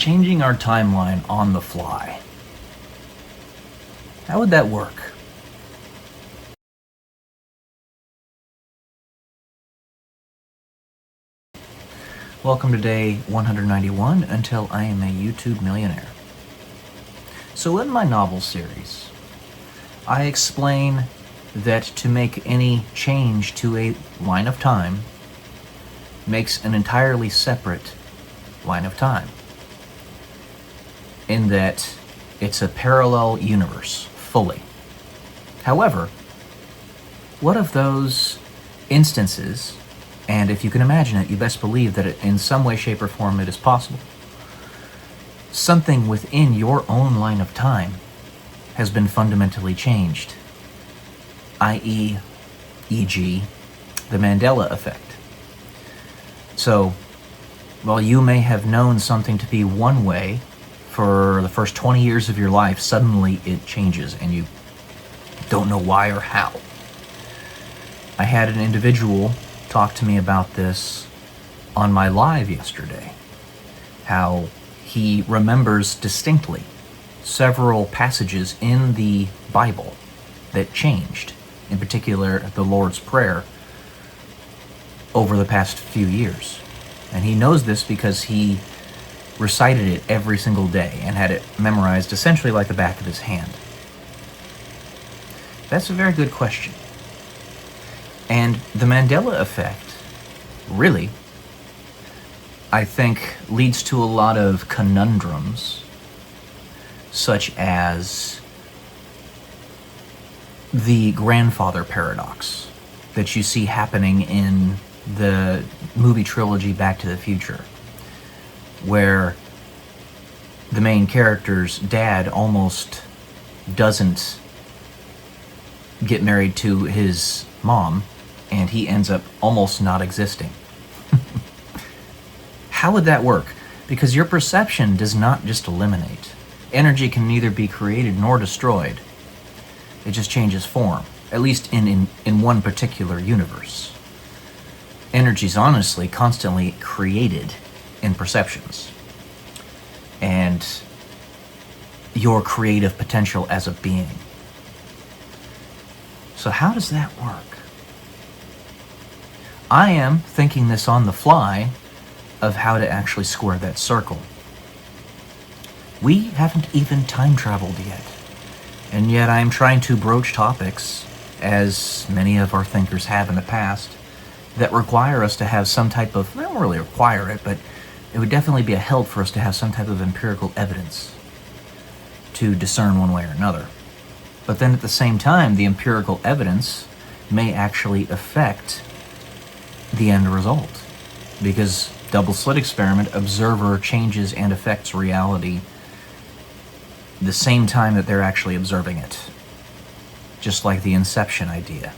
changing our timeline on the fly. How would that work? Welcome to day 191 until I am a YouTube millionaire. So in my novel series, I explain that to make any change to a line of time makes an entirely separate line of time, in that it's a parallel universe fully. However, what of those instances, and if you can imagine it, you best believe that in some way, shape, or form it is possible, something within your own line of time has been fundamentally changed, i.e., e.g., the Mandela Effect. So, while you may have known something to be one way for the first 20 years of your life, suddenly it changes and you don't know why or how. I had an individual talk to me about this on my live yesterday, how he remembers distinctly several passages in the Bible that changed, in particular the Lord's Prayer, over the past few years. And he knows this because he recited it every single day and had it memorized essentially like the back of his hand. That's a very good question. And the Mandela Effect, really, I think, leads to a lot of conundrums, such as the grandfather paradox that you see happening in the movie trilogy Back to the Future, where the main character's dad almost doesn't get married to his mom, and he ends up almost not existing. How would that work? Because your perception does not just eliminate. Energy can neither be created nor destroyed. It just changes form, at least in one particular universe. Energy's honestly constantly created in perceptions. And your creative potential as a being. So how does that work? I am thinking this on the fly of how to actually square that circle. We haven't even time traveled yet. And yet I am trying to broach topics, as many of our thinkers have in the past, that require us to have some type of, they don't really require it, but it would definitely be a help for us to have some type of empirical evidence to discern one way or another. But then at the same time, the empirical evidence may actually affect the end result. Because double slit experiment, observer changes and affects reality the same time that they're actually observing it. Just like the Inception idea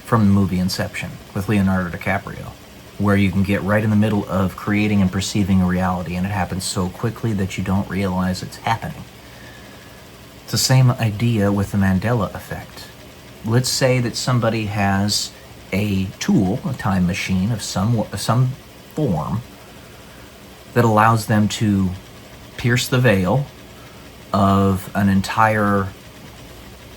from the movie Inception with Leonardo DiCaprio, where you can get right in the middle of creating and perceiving a reality, and it happens so quickly that you don't realize it's happening. It's the same idea with the Mandela Effect. Let's say that somebody has a tool, a time machine of some form, that allows them to pierce the veil of an entire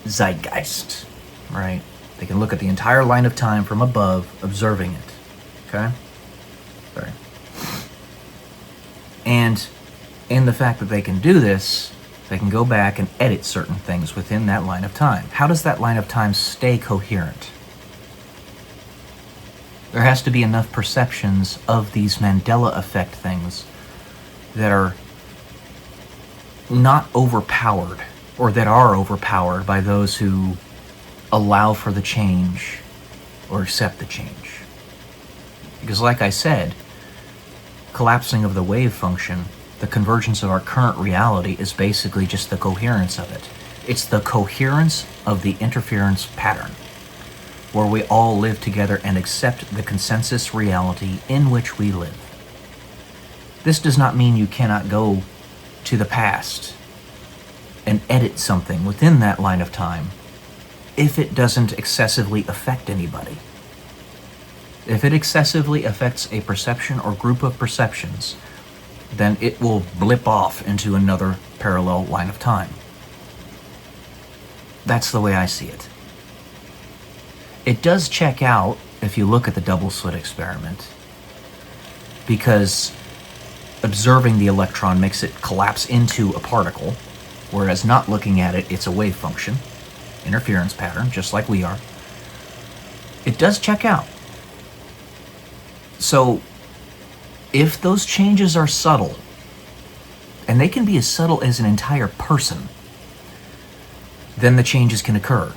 zeitgeist, right? They can look at the entire line of time from above, observing it. Okay? Sorry. And in the fact that they can do this, they can go back and edit certain things within that line of time. How does that line of time stay coherent? There has to be enough perceptions of these Mandela Effect things that are not overpowered, or that are overpowered by those who allow for the change or accept the change. Because like I said, collapsing of the wave function, the convergence of our current reality, is basically just the coherence of it. It's the coherence of the interference pattern, where we all live together and accept the consensus reality in which we live. This does not mean you cannot go to the past and edit something within that line of time if it doesn't excessively affect anybody. If it excessively affects a perception or group of perceptions, then it will blip off into another parallel line of time. That's the way I see it. It does check out if you look at the double slit experiment, because observing the electron makes it collapse into a particle, whereas not looking at it, it's a wave function, interference pattern, just like we are. It does check out. So if those changes are subtle, and they can be as subtle as an entire person, then the changes can occur.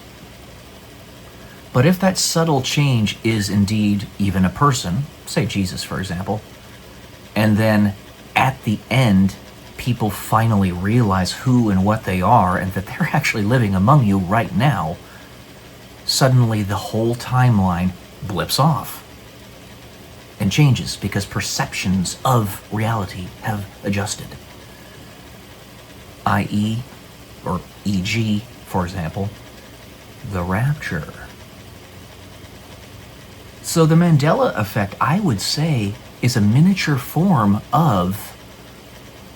But if that subtle change is indeed even a person, say Jesus for example, and then at the end people finally realize who and what they are and that they're actually living among you right now, suddenly the whole timeline blips off and changes because perceptions of reality have adjusted. I.e., or e.g., for example, the rapture. So the Mandela Effect, I would say, is a miniature form of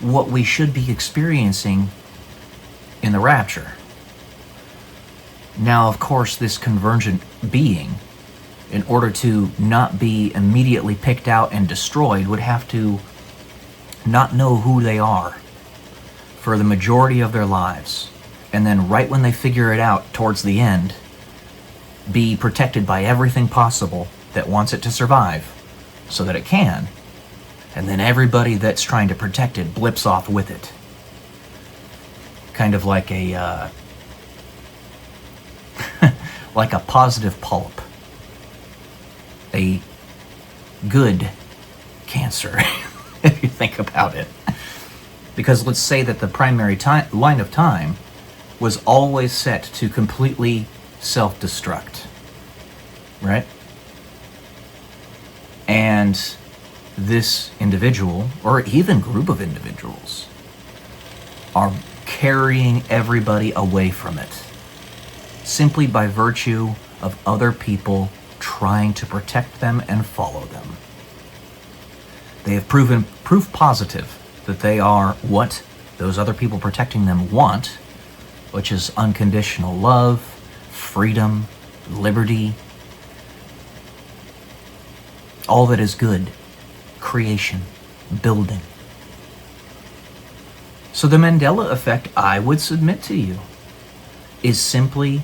what we should be experiencing in the rapture. Now, of course, this convergent being, in order to not be immediately picked out and destroyed, would have to not know who they are for the majority of their lives. And then right when they figure it out towards the end, be protected by everything possible that wants it to survive so that it can. And then everybody that's trying to protect it blips off with it. Kind of like a like a positive polyp. A good cancer, if you think about it. Because let's say that the primary line of time was always set to completely self-destruct, right? And this individual, or even group of individuals, are carrying everybody away from it, simply by virtue of other people trying to protect them and follow them. They have proven proof positive that they are what those other people protecting them want, which is unconditional love, freedom, liberty, all that is good, creation, building. So the Mandela Effect, I would submit to you, is simply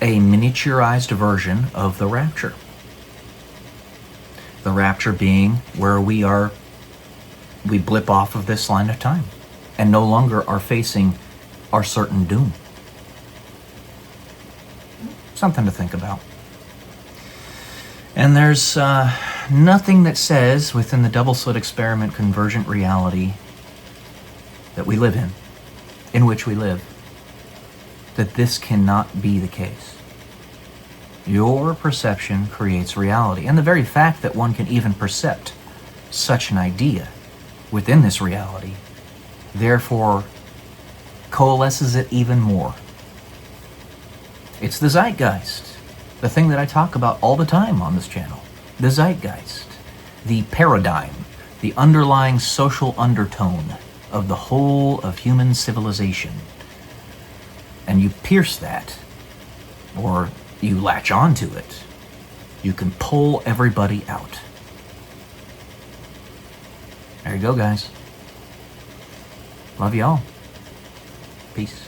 a miniaturized version of the rapture. The rapture being where we blip off of this line of time and no longer are facing our certain doom. Something to think about. And there's nothing that says within the double slit experiment convergent reality that we live in which we live, that this cannot be the case. Your perception creates reality, and the very fact that one can even percept such an idea within this reality, therefore coalesces it even more. It's the zeitgeist, the thing that I talk about all the time on this channel. The zeitgeist, the paradigm, the underlying social undertone of the whole of human civilization. And you pierce that, or you latch onto it, you can pull everybody out. There you go, guys. Love y'all. Peace.